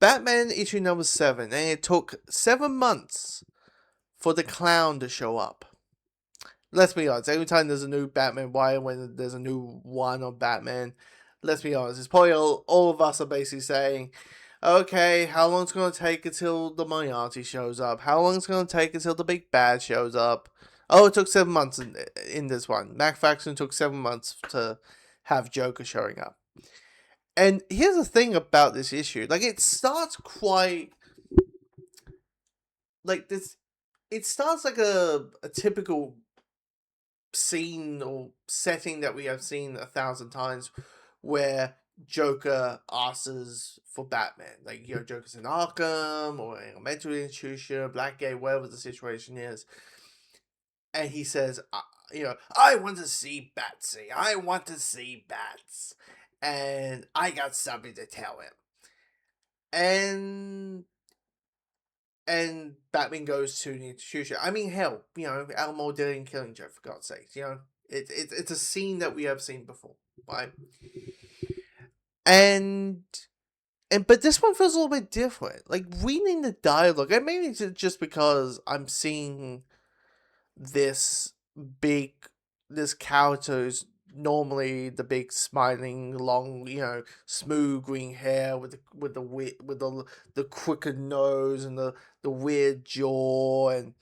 Batman issue number 7, and it took 7 months for the clown to show up. Let's be honest, every time there's a new Batman, why when there's a new one of Batman, let's be honest, it's probably all of us are basically saying, okay, how long it's going to take until the Moriarty shows up? How long it's going to take until the big bad shows up? Oh, it took 7 months in this one. Mac Faction took 7 months to have Joker showing up. And here's the thing about this issue. Like, it starts quite... Like, this... It starts like a typical scene or setting that we have seen 1,000 times, where Joker asks for Batman. Like, Joker's in Arkham or in a mental institution, Blackgate, whatever the situation is. And he says, I want to see Batsy. I want to see Bats. And I got something to tell him. And Batman goes to the institution. I mean, hell, Elmo didn't killing Joe, for God's sake. It's a scene that we have seen before, right? But this one feels a little bit different. Like, reading the dialogue, and maybe it's just because I'm seeing this character who's normally the big smiling, long, smooth green hair with the crooked nose and the weird jaw and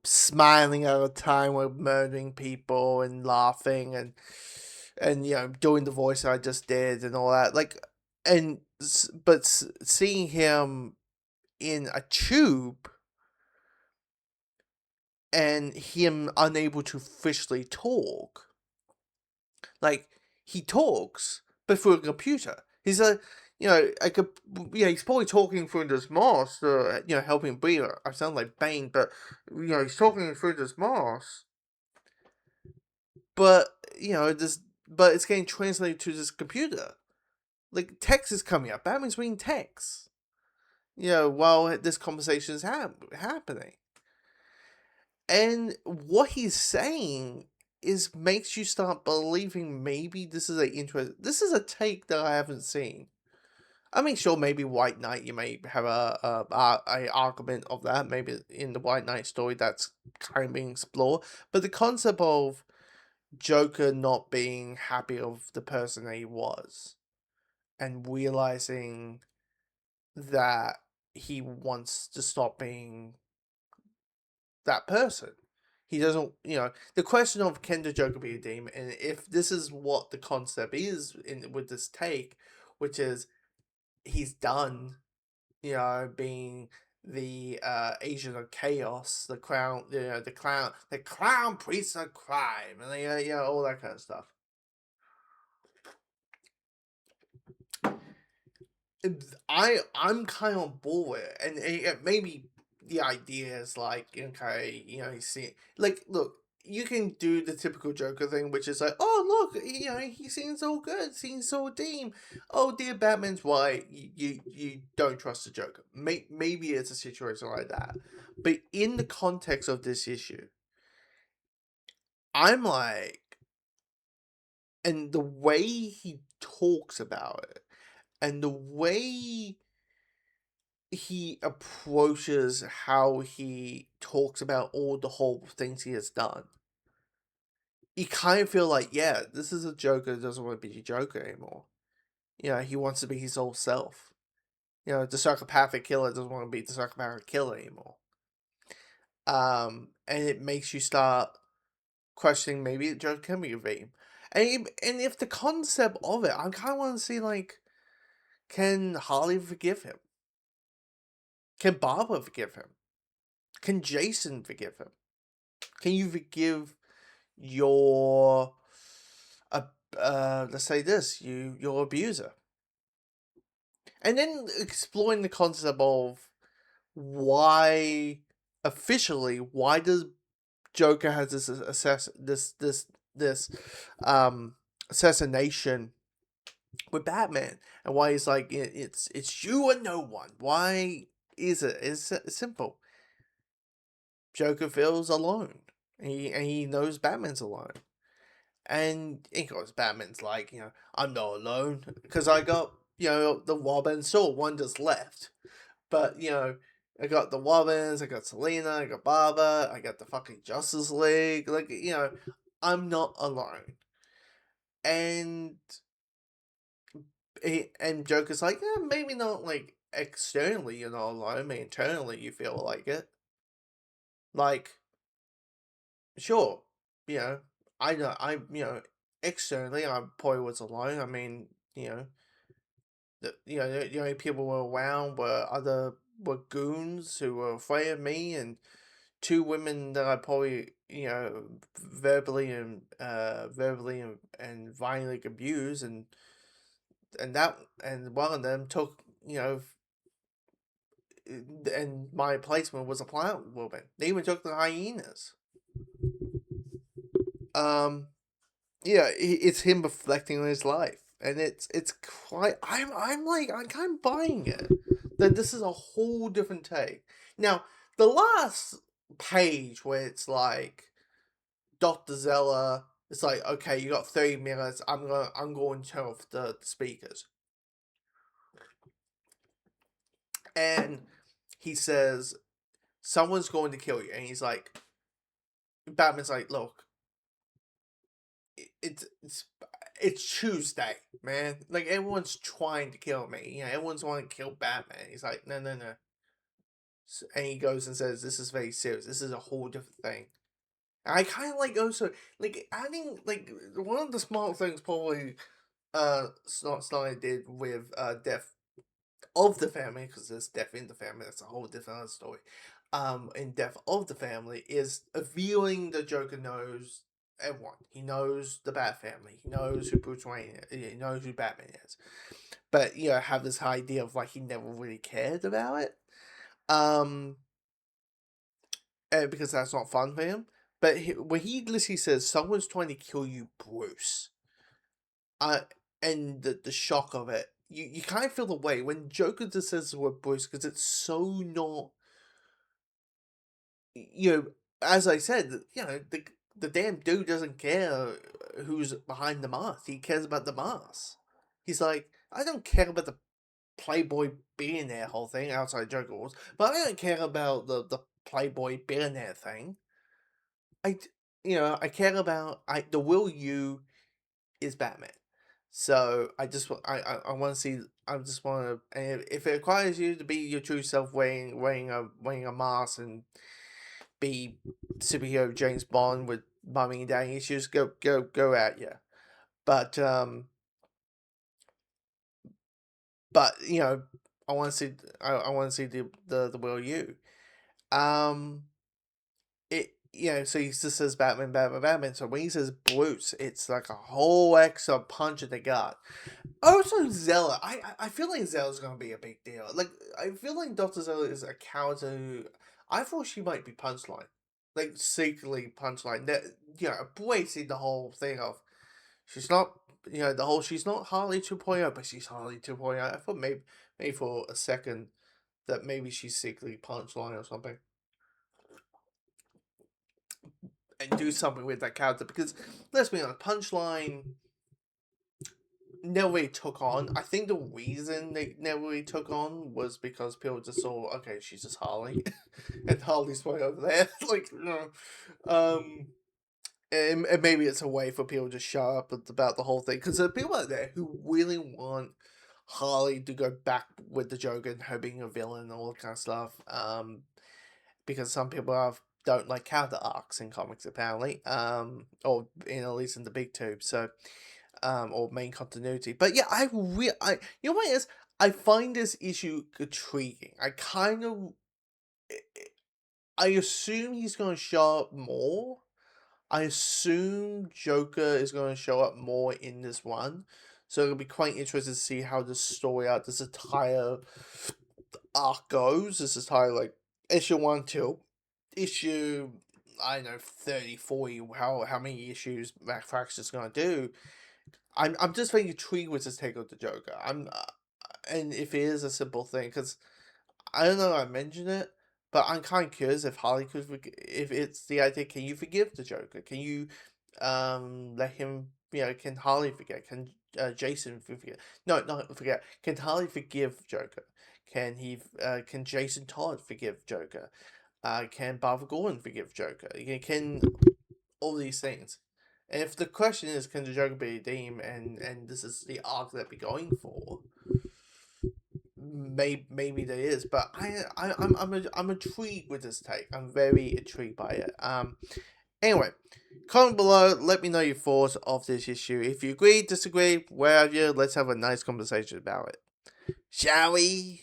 smiling at a time while murdering people and laughing and doing the voice I just did and all that, but seeing him in a tube and him unable to officially talk. Like, he talks, but through a computer. He's he's probably talking through this mask, helping breathe. I sound like Bane, but, he's talking through this mask. But, but it's getting translated to this computer. Like, text is coming up. Batman's reading text, while this conversation is happening. And what he's saying makes you start believing maybe this is a take that I haven't seen. I mean, sure, maybe White Knight, you may have a argument of that. Maybe in the White Knight story that's kind of being explored. But the concept of Joker not being happy of the person that he was and realizing that he wants to stop being that person. He doesn't, the question of can the Joker be a demon, and if this is what the concept is with this take, which is he's done, being the agent of chaos, the crown, the clown priest of crime, and all that kind of stuff. I'm kind of on board with it, and maybe the idea is like, okay, you see, like, look, you can do the typical Joker thing, which is like, oh, look, he seems so good, seems so redeemed. Oh, dear Batman's right, you don't trust the Joker. Maybe it's a situation like that. But in the context of this issue, I'm like, and the way he talks about it, and the way he approaches how he talks about all the horrible things he has done, you kind of feel like, yeah, this is a Joker that doesn't want to be a Joker anymore. He wants to be his old self. The psychopathic killer doesn't want to be the psychopathic killer anymore. And it makes you start questioning maybe the Joker can be a redeemed. And if the concept of it, I kind of want to see, like, can Harley forgive him? Can Barbara forgive him? Can Jason forgive him? Can you forgive your, let's say this, your abuser? And then exploring the concept of why does Joker has this assassination with Batman, and why he's like, it's you and no one. Why is it? It's simple. Joker feels alone. And he knows Batman's alone. And of course, Batman's like, I'm not alone because I got, the Robin sword, one just left. But, I got the Robins, I got Selena, I got Barbara, I got the fucking Justice League. Like, I'm not alone. And and Joker's like, yeah, maybe not like externally you're not alone, I mean internally you feel like it. Like, sure, you know, externally I probably was alone. I mean, the only people who were around were goons who were afraid of me, and two women that I probably verbally and violently abused, and one of them took and my placement was a plant woman. They even took the hyenas. Um, it's him reflecting on his life, and it's quite. I'm kind of buying it that this is a whole different take. Now, the last page where it's like Dr. Zeller, it's like, okay, you got 30 minutes. I'm going to turn off the speakers, and he says someone's going to kill you, and he's like, Batman's like, look, it's Tuesday, man. Like, everyone's trying to kill me. Everyone's wanting to kill Batman. He's like, no, no, no. And he goes and says, this is very serious. This is a whole different thing. And I kind of like also like adding like one of the smart things probably Snyder did with Death of the Family, because there's Death in the Family. That's a whole different other story. In Death of the Family is revealing the Joker knows everyone. He knows the Bat Family. He knows who Bruce Wayne is. He knows who Batman is. But have this idea of like he never really cared about it. Um, because that's not fun for him. But when he literally says someone's trying to kill you, Bruce, uh, and the shock of it, you kind of feel the way when Joker just says the word Bruce, because it's so not, you know, as I said, the damn dude doesn't care who's behind the mask. He cares about the mask. He's like, I don't care about the Playboy billionaire whole thing outside Joker Wars, but I don't care about the Playboy billionaire thing. I care about the Will You is Batman. So I want to see. I just want to. And if it requires you to be your true self, wearing a mask and be superhero James Bond with mommy and daddy issues, go out, yeah. But but I want to see. I want to see the Will You. Um, so he just says Batman, Batman, Batman. So when he says Bruce, it's like a whole extra punch in the gut. Also, Zella. I feel like Zella's gonna be a big deal. Like, I feel like Dr. Zella is a character who I thought she might be Punchline. Like, secretly Punchline. That, embracing the whole thing of she's not, the whole she's not Harley 2.0, but she's Harley 2.0. I thought maybe for a second that maybe she's secretly Punchline or something. And do something with that character, because let's be honest, Punchline never really took on. I think the reason they never really took on was because people just saw, okay, she's just Harley, and Harley's way over there. Like, and maybe it's a way for people to shut up about the whole thing, because there are people out there who really want Harley to go back with the Joker and her being a villain and all that kind of stuff. Because some people don't like character arcs in comics apparently, or at least in the big tube. So, or main continuity. But yeah, you know what it is? I find this issue intriguing. I assume he's going to show up more. I assume Joker is going to show up more in this one. So it'll be quite interesting to see how this story out, this entire arc goes. This entire, like, issue 1 till issue, I don't know, 30, 40, how many issues Matt Fraction is going to do. I'm just very intrigued with his take on the Joker. And if it is a simple thing, because I don't know, I mentioned it, but I'm kind of curious if Harley could, if it's the idea, can you forgive the Joker? Can you let him, can Harley forget? Can Jason forget? No, not forget. Can Harley forgive Joker? Can Jason Todd forgive Joker? Can Barbara Gordon forgive Joker? Can all these things? And if the question is, can the Joker be redeemed, and this is the arc that we're going for, maybe there is, but I'm intrigued with this take. I'm very intrigued by it. Anyway, comment below. Let me know your thoughts of this issue. If you agree, disagree, wherever, let's have a nice conversation about it. Shall we?